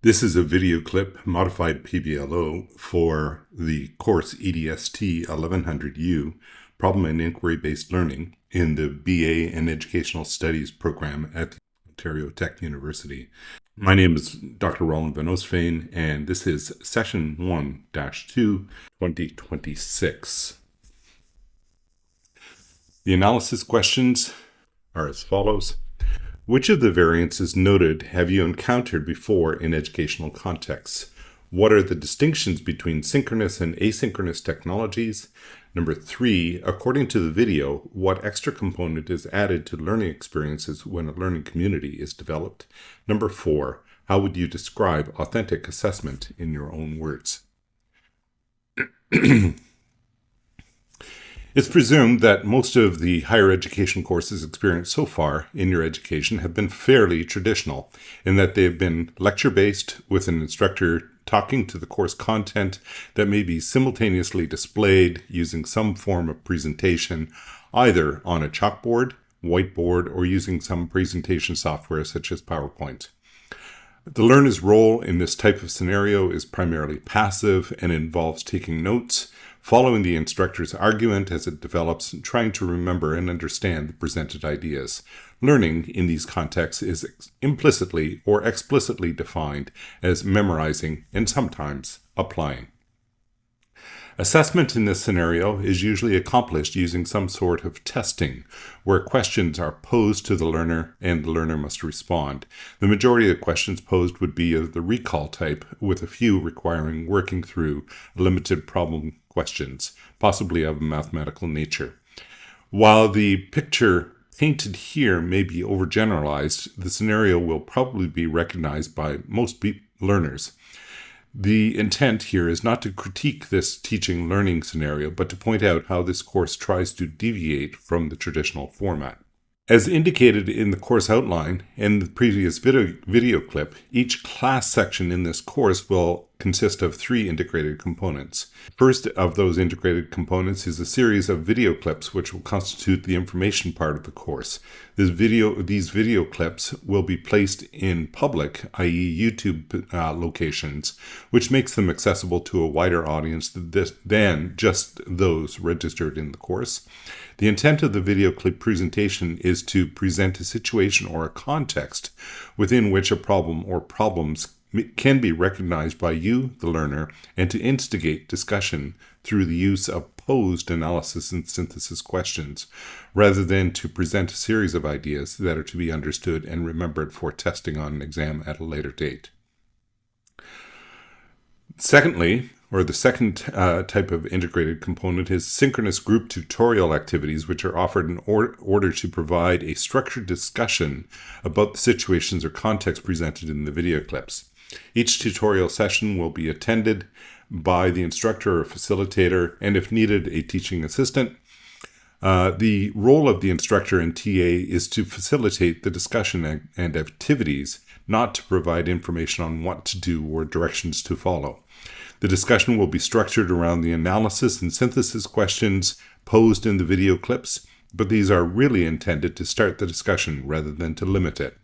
This is a video clip, modified PBLO, for the course EDST1100U, Problem and Inquiry-Based Learning, in the BA in Educational Studies program at OntarioTechU University. My name is Dr. Roland Van Oostveen, and this is Session 1-2, 2026. The analysis questions are as follows. Which of the variances noted have you encountered before in educational contexts? What are the distinctions between synchronous and asynchronous technologies? Number 3, according to the video, what extra component is added to learning experiences when a learning community is developed? Number 4, how would you describe authentic assessment in your own words? It's presumed that most of the higher education courses experienced so far in your education have been fairly traditional in that they have been lecture-based with an instructor talking to the course content that may be simultaneously displayed using some form of presentation, either on a chalkboard, whiteboard, or using some presentation software such as PowerPoint. The learner's role in this type of scenario is primarily passive and involves taking notes, following the instructor's argument as it develops, and trying to remember and understand the presented ideas. Learning in these contexts is implicitly or explicitly defined as memorizing and sometimes applying. Assessment in this scenario is usually accomplished using some sort of testing, where questions are posed to the learner and the learner must respond. The majority of the questions posed would be of the recall type, with a few requiring working through limited problem questions, possibly of a mathematical nature. While the picture painted here may be overgeneralized, the scenario will probably be recognized by most learners. The intent here is not to critique this teaching-learning scenario, but to point out how this course tries to deviate from the traditional format. As indicated in the course outline and the previous video clip, each class section in this course will consist of 3 integrated components. First of those integrated components is a series of video clips which will constitute the information part of the course. These video clips will be placed in public, i.e. YouTube locations, which makes them accessible to a wider audience than just those registered in the course. The intent of the video clip presentation is to present a situation or a context within which a problem or problems can be recognized by you, the learner, and to instigate discussion through the use of posed analysis and synthesis questions, rather than to present a series of ideas that are to be understood and remembered for testing on an exam at a later date. Secondly, or the second type of integrated component is synchronous group tutorial activities, which are offered in order to provide a structured discussion about the situations or context presented in the video clips. Each tutorial session will be attended by the instructor or facilitator, and if needed, a teaching assistant. The role of the instructor and TA is to facilitate the discussion and activities, not to provide information on what to do or directions to follow. The discussion will be structured around the analysis and synthesis questions posed in the video clips, but these are really intended to start the discussion rather than to limit it.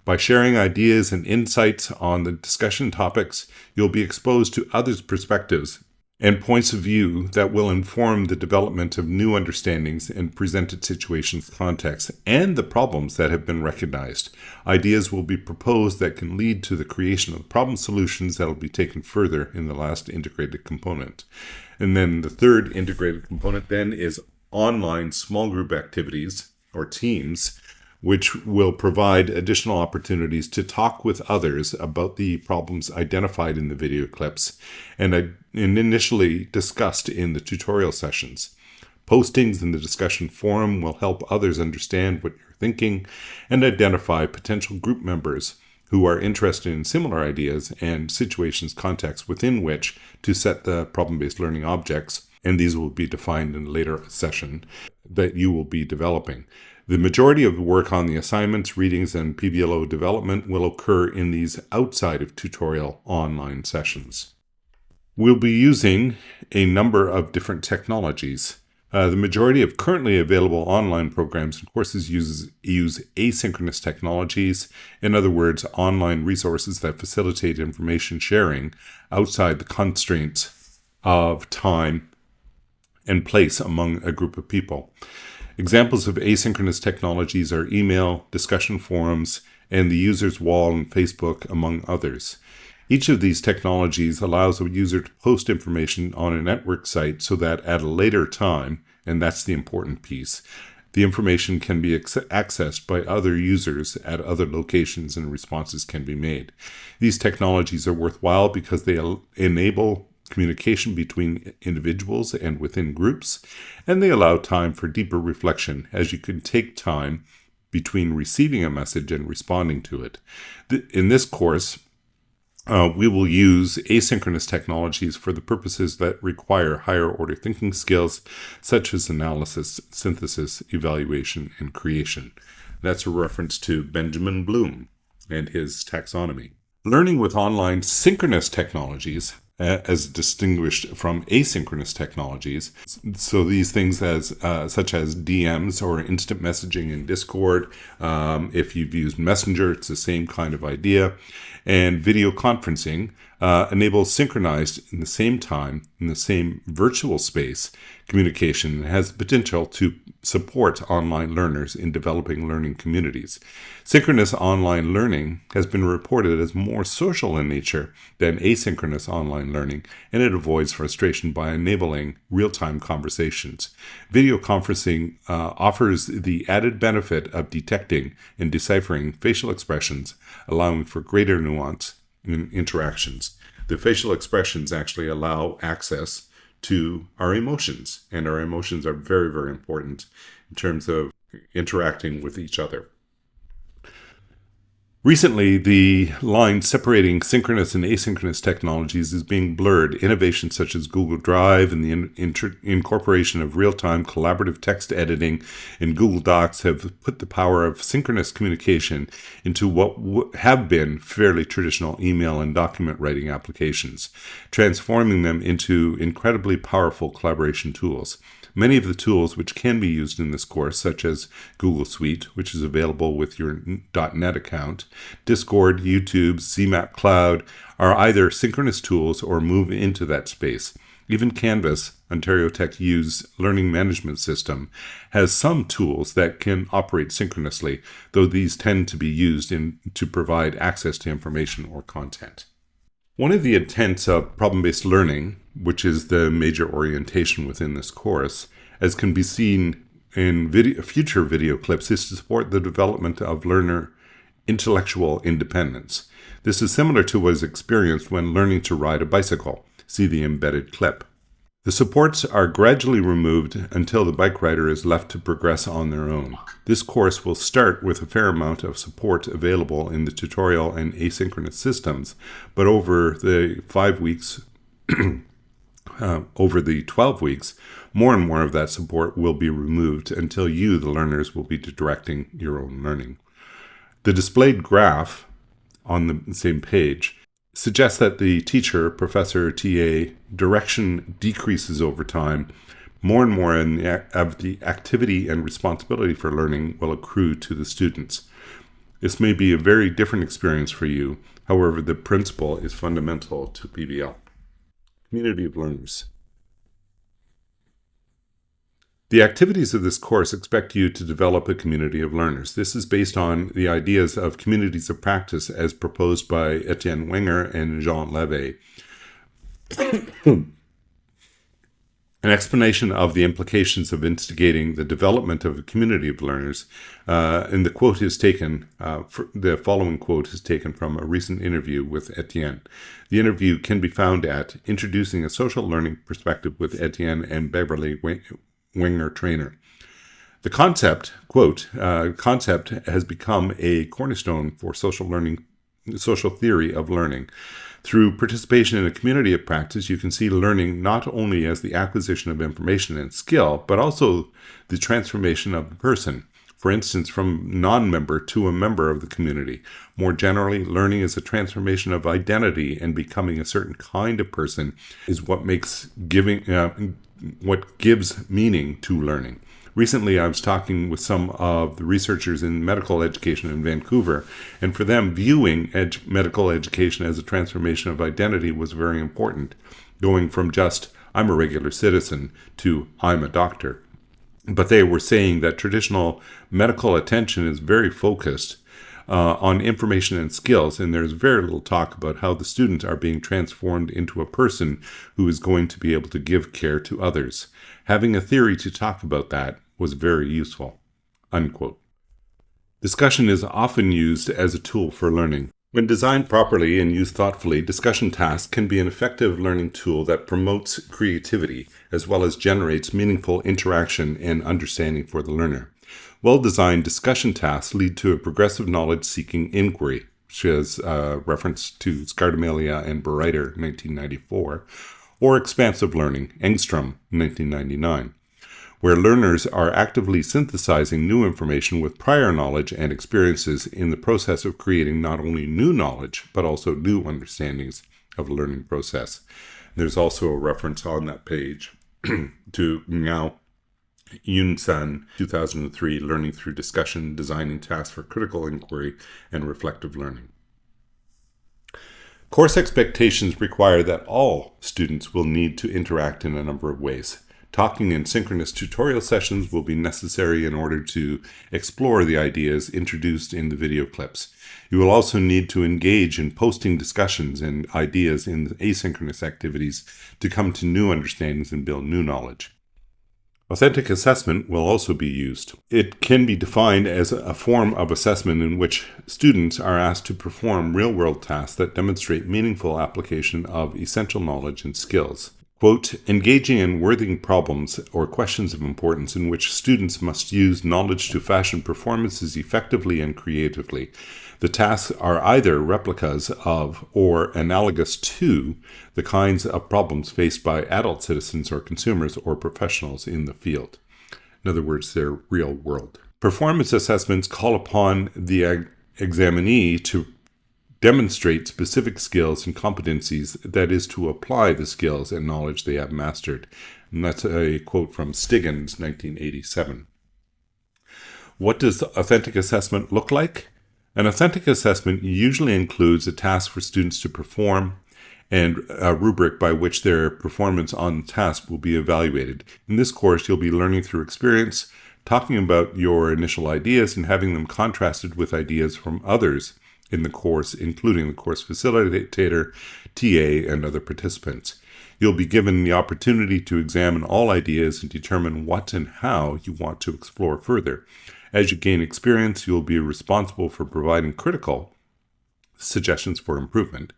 By sharing ideas and insights on the discussion topics, you'll be exposed to others' perspectives and points of view that will inform the development of new understandings in presented situations, contexts, and the problems that have been recognized. Ideas will be proposed that can lead to the creation of problem solutions that will be taken further in the last integrated component. And then the third integrated component then is online small group activities, or teams, which will provide additional opportunities to talk with others about the problems identified in the video clips and initially discussed in the tutorial sessions. Postings in the discussion forum will help others understand what you're thinking and identify potential group members who are interested in similar ideas and situations, contexts within which to set the problem-based learning objects, and these will be defined in a later session that you will be developing. The majority of the work on the assignments, readings, and PBLO development will occur in these outside of tutorial online sessions. We'll be using a number of different technologies. The majority of currently available online programs and courses use asynchronous technologies, in other words, online resources that facilitate information sharing outside the constraints of time and place among a group of people. Examples of asynchronous technologies are email, discussion forums, and the user's wall on Facebook, among others. Each of these technologies allows a user to post information on a network site so that at a later time, and that's the important piece, the information can be accessed by other users at other locations and responses can be made. These technologies are worthwhile because they enable communication between individuals and within groups, and they allow time for deeper reflection, as you can take time between receiving a message and responding to it. In this course, we will use asynchronous technologies for the purposes that require higher order thinking skills, such as analysis, synthesis, evaluation, and creation. That's a reference to Benjamin Bloom and his taxonomy. Learning with online synchronous technologies, as distinguished from asynchronous technologies. So these things as such as DMs or instant messaging in Discord. If you've used Messenger, it's the same kind of idea. And video conferencing enables synchronized in the same time, in the same virtual space, communication and has the potential to support online learners in developing learning communities. Synchronous online learning has been reported as more social in nature than asynchronous online learning, and it avoids frustration by enabling real-time conversations. Video conferencing offers the added benefit of detecting and deciphering facial expressions, allowing for greater nuance in interactions. The facial expressions actually allow access to our emotions, and our emotions are very, very important in terms of interacting with each other. Recently, the line separating synchronous and asynchronous technologies is being blurred. Innovations such as Google Drive and the incorporation of real-time collaborative text editing in Google Docs have put the power of synchronous communication into what have been fairly traditional email and document writing applications, transforming them into incredibly powerful collaboration tools. Many of the tools which can be used in this course, such as Google Suite, which is available with your .NET account, Discord, YouTube, CMAP Cloud, are either synchronous tools or move into that space. Even Canvas, OntarioTechU's learning management system, has some tools that can operate synchronously, though these tend to be used to provide access to information or content. One of the intents of problem-based learning, which is the major orientation within this course, as can be seen in future video clips, is to support the development of learner intellectual independence. This is similar to what is experienced when learning to ride a bicycle. See the embedded clip. The supports are gradually removed until the bike rider is left to progress on their own. This course will start with a fair amount of support available in the tutorial and asynchronous systems, but over the 5 weeks, over the 12 weeks, more and more of that support will be removed until you, the learners, will be directing your own learning. The displayed graph on the same page suggests that the teacher, professor, TA, direction decreases over time. More and more of the activity and responsibility for learning will accrue to the students. This may be a very different experience for you. However, the principle is fundamental to PBL. Community of learners. The activities of this course expect you to develop a community of learners. This is based on the ideas of communities of practice as proposed by Etienne Wenger and Jean Levy. An explanation of the implications of instigating the development of a community of learners, and the quote is taken, the following quote is taken from a recent interview with Etienne. The interview can be found at Introducing a Social Learning Perspective with Etienne and Beverly Wenger Trainer. The concept, quote, concept has become a cornerstone for social theory of learning. Through participation in a community of practice, you can see learning not only as the acquisition of information and skill, but also the transformation of the person. For instance, from non-member to a member of the community. More generally, learning is a transformation of identity, and becoming a certain kind of person is what makes what gives meaning to learning. Recently, I was talking with some of the researchers in medical education in Vancouver, and for them, viewing medical education as a transformation of identity was very important, going from just, I'm a regular citizen, to I'm a doctor. But they were saying that traditional medical attention is very focused on information and skills, and there's very little talk about how the students are being transformed into a person who is going to be able to give care to others. Having a theory to talk about that was very useful." Unquote. Discussion is often used as a tool for learning. When designed properly and used thoughtfully, discussion tasks can be an effective learning tool that promotes creativity as well as generates meaningful interaction and understanding for the learner. Well-designed discussion tasks lead to a progressive knowledge-seeking inquiry, which is a reference to Scardamelia and Bereiter, 1994, or expansive learning, Engstrom, 1999, where learners are actively synthesizing new information with prior knowledge and experiences in the process of creating not only new knowledge, but also new understandings of the learning process. There's also a reference on that page to Miao Yun-san, 2003, Learning Through Discussion, Designing Tasks for Critical Inquiry and Reflective Learning. Course expectations require that all students will need to interact in a number of ways. Talking and synchronous tutorial sessions will be necessary in order to explore the ideas introduced in the video clips. You will also need to engage in posting discussions and ideas in asynchronous activities to come to new understandings and build new knowledge. Authentic assessment will also be used. It can be defined as a form of assessment in which students are asked to perform real-world tasks that demonstrate meaningful application of essential knowledge and skills. Quote, engaging in worthy problems or questions of importance in which students must use knowledge to fashion performances effectively and creatively. The tasks are either replicas of or analogous to the kinds of problems faced by adult citizens or consumers or professionals in the field. In other words, they're real world. Performance assessments call upon the examinee to demonstrate specific skills and competencies, that is, to apply the skills and knowledge they have mastered. And that's a quote from Stiggins, 1987. What does authentic assessment look like? An authentic assessment usually includes a task for students to perform and a rubric by which their performance on the task will be evaluated. In this course, you'll be learning through experience, talking about your initial ideas and having them contrasted with ideas from others in the course, including the course facilitator, TA, and other participants. You'll be given the opportunity to examine all ideas and determine what and how you want to explore further. As you gain experience, you'll be responsible for providing critical suggestions for improvement,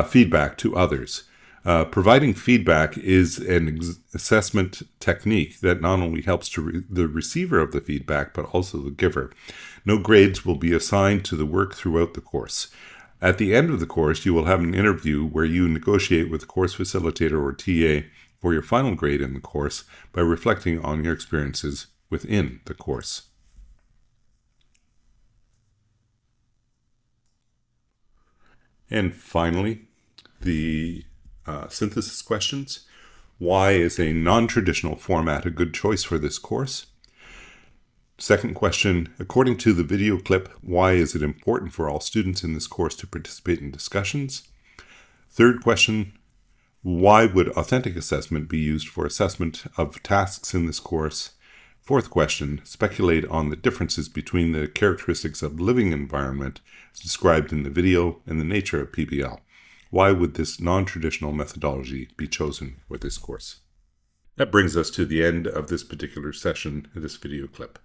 feedback to others. Providing feedback is an assessment technique that not only helps to the receiver of the feedback, but also the giver. No grades will be assigned to the work throughout the course. At the end of the course, you will have an interview where you negotiate with the course facilitator or TA for your final grade in the course by reflecting on your experiences within the course. And finally, the synthesis questions. Why is a non-traditional format a good choice for this course? Second question, according to the video clip, why is it important for all students in this course to participate in discussions? Third question, why would authentic assessment be used for assessment of tasks in this course? Fourth question, speculate on the differences between the characteristics of living environment as described in the video and the nature of PBL. Why would this non-traditional methodology be chosen for this course? That brings us to the end of this particular session, this video clip.